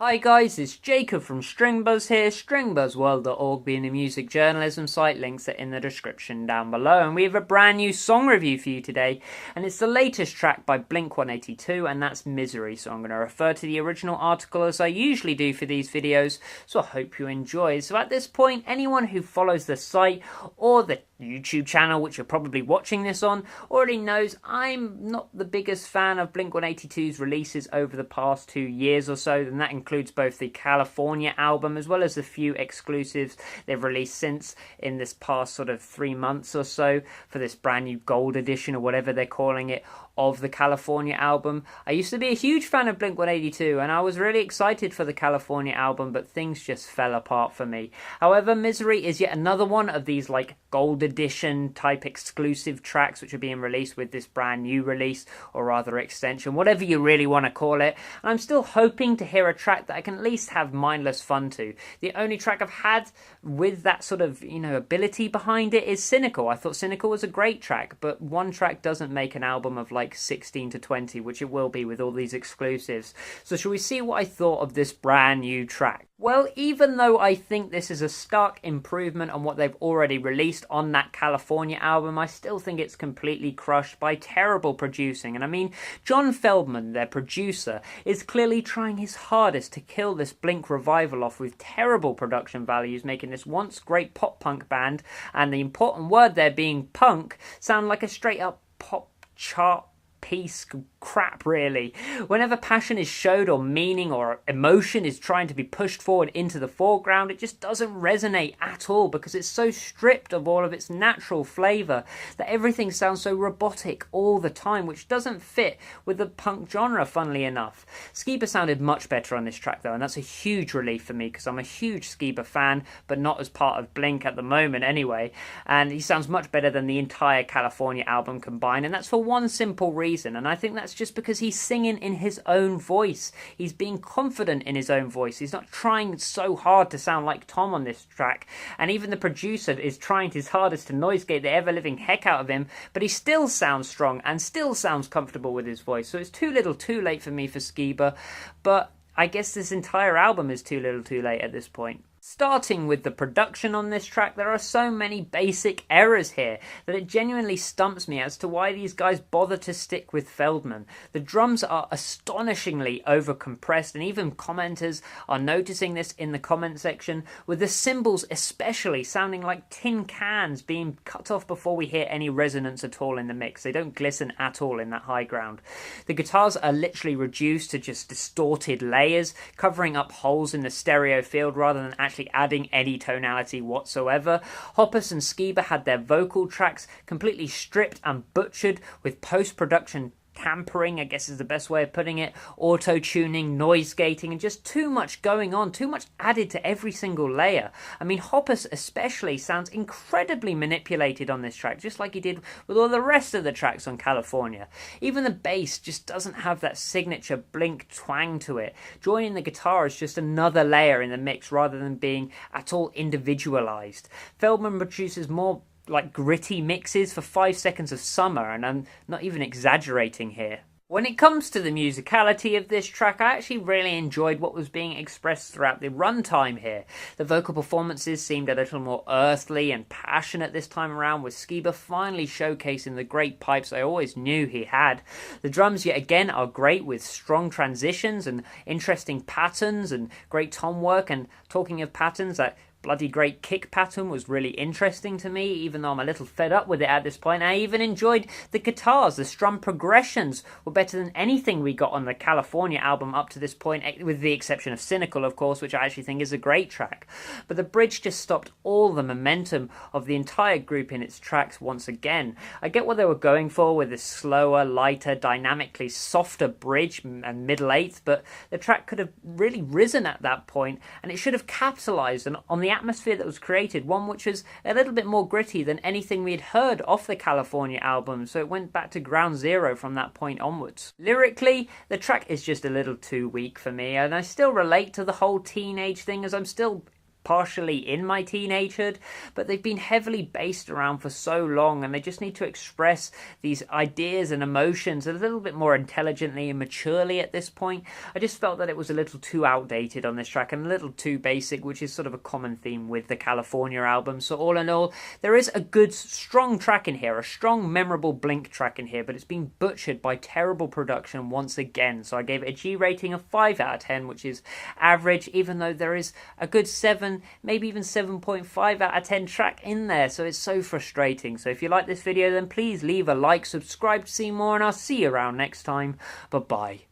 Hi guys, it's Jacob from Stringbuzz here, stringbuzzworld.org being a music journalism site, links are in the description down below, and we have a brand new song review for you today, and it's the latest track by Blink-182, and that's Misery, so I'm going to refer to the original article as I usually do for these videos, so I hope you enjoy. So at this point, anyone who follows the site or the YouTube channel, which you're probably watching this on, already knows I'm not the biggest fan of Blink-182's releases over the past 2 years or so, and that includes both the California album as well as the few exclusives they've released since in this past sort of 3 months or so for this brand new gold edition or whatever they're calling it of the California album. I used to be a huge fan of Blink-182 and I was really excited for the California album, but things just fell apart for me. However, Misery is yet another one of these like gold edition type exclusive tracks which are being released with this brand new release, or rather extension, whatever you really want to call it. And I'm still hoping to hear a track that I can at least have mindless fun to. The only track I've had with that sort of, ability behind it is Cynical. I thought Cynical was a great track, but one track doesn't make an album of like 16 to 20, which it will be with all these exclusives. So shall we see what I thought of this brand new track? Well, even though I think this is a stark improvement on what they've already released on that California album, I still think it's completely crushed by terrible producing. And I mean, John Feldmann, their producer, is clearly trying his hardest to kill this Blink revival off with terrible production values, making this once great pop-punk band, and the important word there being punk, sound like a straight-up pop chart piece crap, really. Whenever passion is showed or meaning or emotion is trying to be pushed forward into the foreground, it just doesn't resonate at all because it's so stripped of all of its natural flavour that everything sounds so robotic all the time, which doesn't fit with the punk genre, funnily enough. Skiba sounded much better on this track though, and that's a huge relief for me because I'm a huge Skiba fan, but not as part of Blink at the moment anyway, and he sounds much better than the entire California album combined, and that's for one simple reason, and I think that's just because he's singing in his own voice. He's being confident in his own voice. He's not trying so hard to sound like Tom on this track. And even the producer is trying his hardest to noise gate the ever-living heck out of him, but he still sounds strong and still sounds comfortable with his voice. So it's too little too late for me for Skiba, but I guess this entire album is too little too late at this point. Starting with the production on this track, there are so many basic errors here that it genuinely stumps me as to why these guys bother to stick with Feldmann. The drums are astonishingly overcompressed, and even commenters are noticing this in the comment section, with the cymbals especially sounding like tin cans being cut off before we hear any resonance at all in the mix. They don't glisten at all in that high ground. The guitars are literally reduced to just distorted layers, covering up holes in the stereo field rather than actually adding any tonality whatsoever. Hoppus and Skiba had their vocal tracks completely stripped and butchered with post-production tampering, I guess is the best way of putting it, auto-tuning, noise gating, and just too much going on, too much added to every single layer. I mean, Hoppus especially sounds incredibly manipulated on this track, just like he did with all the rest of the tracks on California. Even the bass just doesn't have that signature Blink twang to it. Joining the guitar is just another layer in the mix rather than being at all individualized. Feldmann produces more like gritty mixes for 5 Seconds of Summer, and I'm not even exaggerating here. When it comes to the musicality of this track, I actually really enjoyed what was being expressed throughout the runtime here. The vocal performances seemed a little more earthly and passionate this time around, with Skiba finally showcasing the great pipes I always knew he had. The drums yet again are great, with strong transitions and interesting patterns and great tom work, and talking of patterns, that bloody great kick pattern was really interesting to me, even though I'm a little fed up with it at this point. I even enjoyed the guitars. The strum progressions were better than anything we got on the California album up to this point, with the exception of Cynical, of course, which I actually think is a great track. But the bridge just stopped all the momentum of the entire group in its tracks once again. I get what they were going for with this slower, lighter, dynamically softer bridge and middle eighth, but the track could have really risen at that point, and it should have capitalized on the atmosphere that was created, one which was a little bit more gritty than anything we had heard off the California album, so it went back to ground zero from that point onwards. Lyrically, the track is just a little too weak for me, and I still relate to the whole teenage thing, as I'm still partially in my teenagehood, but they've been heavily based around for so long, and they just need to express these ideas and emotions a little bit more intelligently and maturely at this point. I just felt that it was a little too outdated on this track and a little too basic, which is sort of a common theme with the California album. So all in all, there is a good, strong track in here, a strong, memorable Blink track in here, but it's been butchered by terrible production once again. So I gave it a G rating of 5 out of 10, which is average, even though there is a good 7, maybe even 7.5 out of 10 track in there. So it's so frustrating. So if you like this video, then please leave a like, subscribe to see more, and I'll see you around next time. Bye-bye.